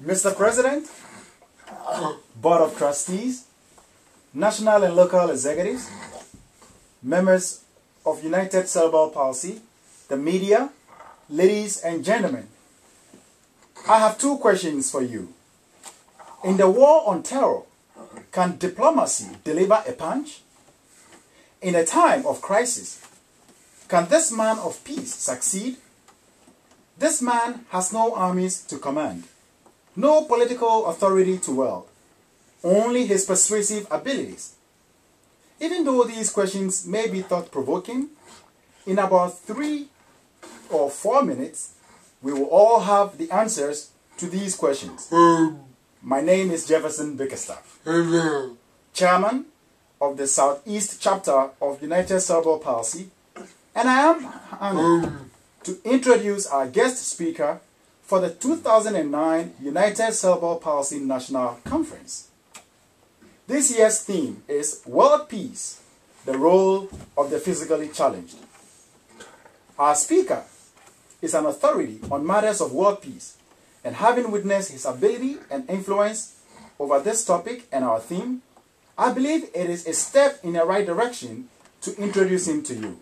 Mr. President, Board of Trustees, national and local executives, members of United Cerebral Palsy, the media, ladies and gentlemen, I have two questions for you. In the war on terror, can diplomacy deliver a punch? In a time of crisis, can this man of peace succeed? This man has no armies to command, no political authority to wield, only his persuasive abilities. Even though these questions may be thought-provoking, in about 3 or 4 minutes, we will all have the answers to these questions. My name is Jefferson Bickerstaff, Chairman of the Southeast Chapter of United Cerebral Palsy, and I am honored to introduce our guest speaker for the 2009 United Cerebral Palsy National Conference. This year's theme is World Peace, the role of the physically challenged. Our speaker is an authority on matters of world peace, and having witnessed his ability and influence over this topic and our theme, I believe it is a step in the right direction to introduce him to you.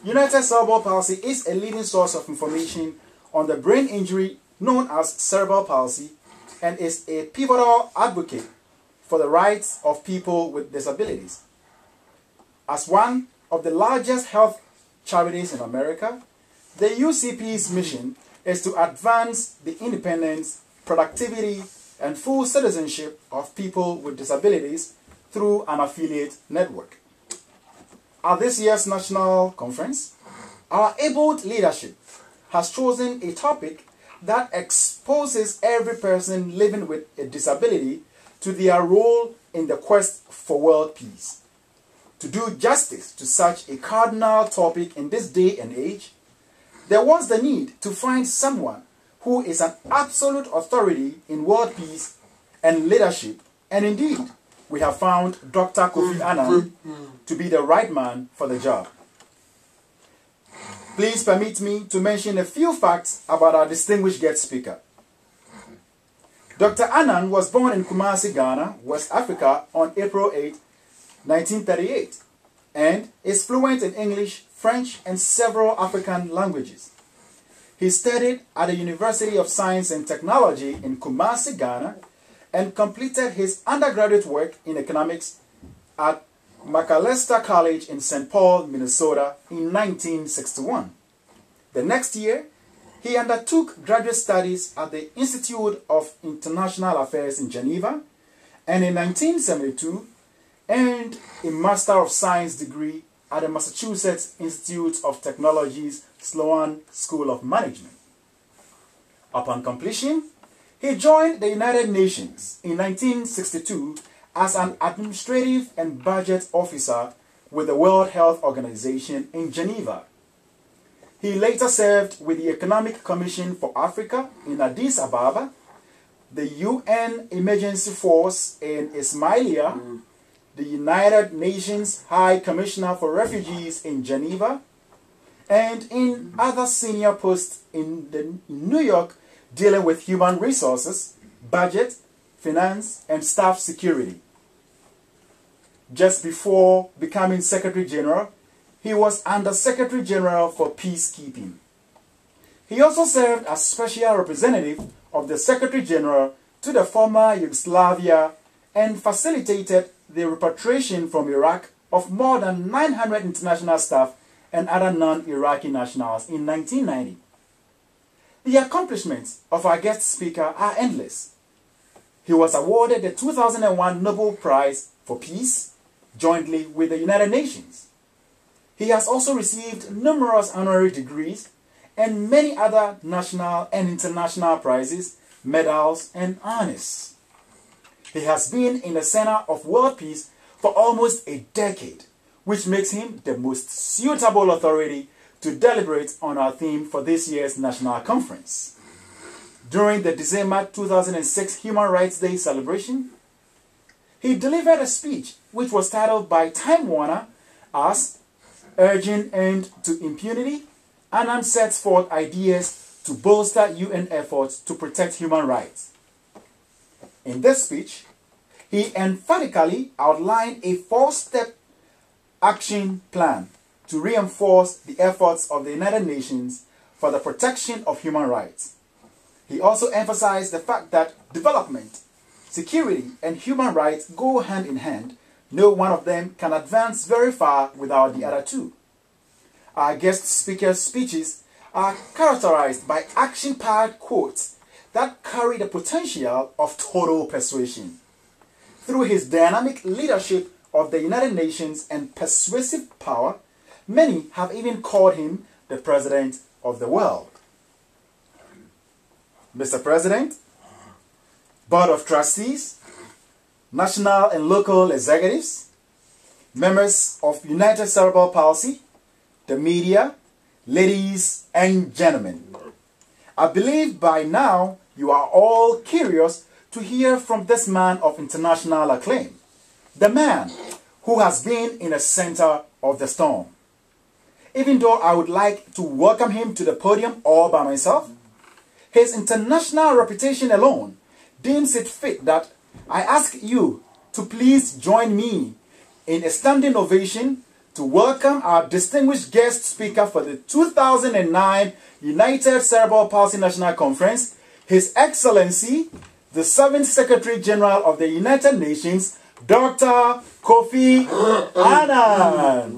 United Cerebral Palsy is a leading source of information on the brain injury known as cerebral palsy and is a pivotal advocate for the rights of people with disabilities. As one of the largest health charities in America, the UCP's mission is to advance the independence, productivity, and full citizenship of people with disabilities through an affiliate network. At this year's national conference, our abled leadership has chosen a topic that exposes every person living with a disability to their role in the quest for world peace. To do justice to such a cardinal topic in this day and age, there was the need to find someone who is an absolute authority in world peace and leadership, and indeed, we have found Dr. Kofi Annan to be the right man for the job. Please permit me to mention a few facts about our distinguished guest speaker. Dr. Annan was born in Kumasi, Ghana, West Africa on April 8, 1938, and is fluent in English, French, and several African languages. He studied at the University of Science and Technology in Kumasi, Ghana, and completed his undergraduate work in economics at Macalester College in St. Paul, Minnesota in 1961. The next year, he undertook graduate studies at the Institute of International Affairs in Geneva, and in 1972, earned a Master of Science degree at the Massachusetts Institute of Technology's Sloan School of Management. Upon completion, he joined the United Nations in 1962 as an administrative and budget officer with the World Health Organization in Geneva. He later served with the Economic Commission for Africa in Addis Ababa, the UN Emergency Force in Ismailia, the United Nations High Commissioner for Refugees in Geneva, and in other senior posts in New York dealing with human resources, budget, finance, and staff security. Just before becoming Secretary General, he was Under Secretary General for Peacekeeping. He also served as Special Representative of the Secretary General to the former Yugoslavia and facilitated the repatriation from Iraq of more than 900 international staff and other non-Iraqi nationals in 1990. The accomplishments of our guest speaker are endless. He was awarded the 2001 Nobel Prize for Peace, jointly with the United Nations. He has also received numerous honorary degrees and many other national and international prizes, medals, and honors. He has been in the center of world peace for almost a decade, which makes him the most suitable authority to deliberate on our theme for this year's national conference. During the December 2006 Human Rights Day celebration, he delivered a speech which was titled by Time Warner as Urging End to Impunity, Annan sets forth ideas to bolster UN efforts to protect human rights. In this speech, he emphatically outlined a 4-step action plan to reinforce the efforts of the United Nations for the protection of human rights. He also emphasized the fact that development, security, and human rights go hand in hand. No one of them can advance very far without the other two. Our guest speakers' speeches are characterized by action-packed quotes that carry the potential of total persuasion. Through his dynamic leadership of the United Nations and persuasive power, many have even called him the President of the world. Mr. President, Board of Trustees, national and local executives, members of United Cerebral Palsy, the media, ladies and gentlemen, I believe by now you are all curious to hear from this man of international acclaim, the man who has been in the center of the storm. Even though I would like to welcome him to the podium all by myself, his international reputation alone deems it fit that I ask you to please join me in a standing ovation to welcome our distinguished guest speaker for the 2009 United Cerebral Palsy National Conference, His Excellency, the 7th Secretary General of the United Nations, Dr. Kofi Annan.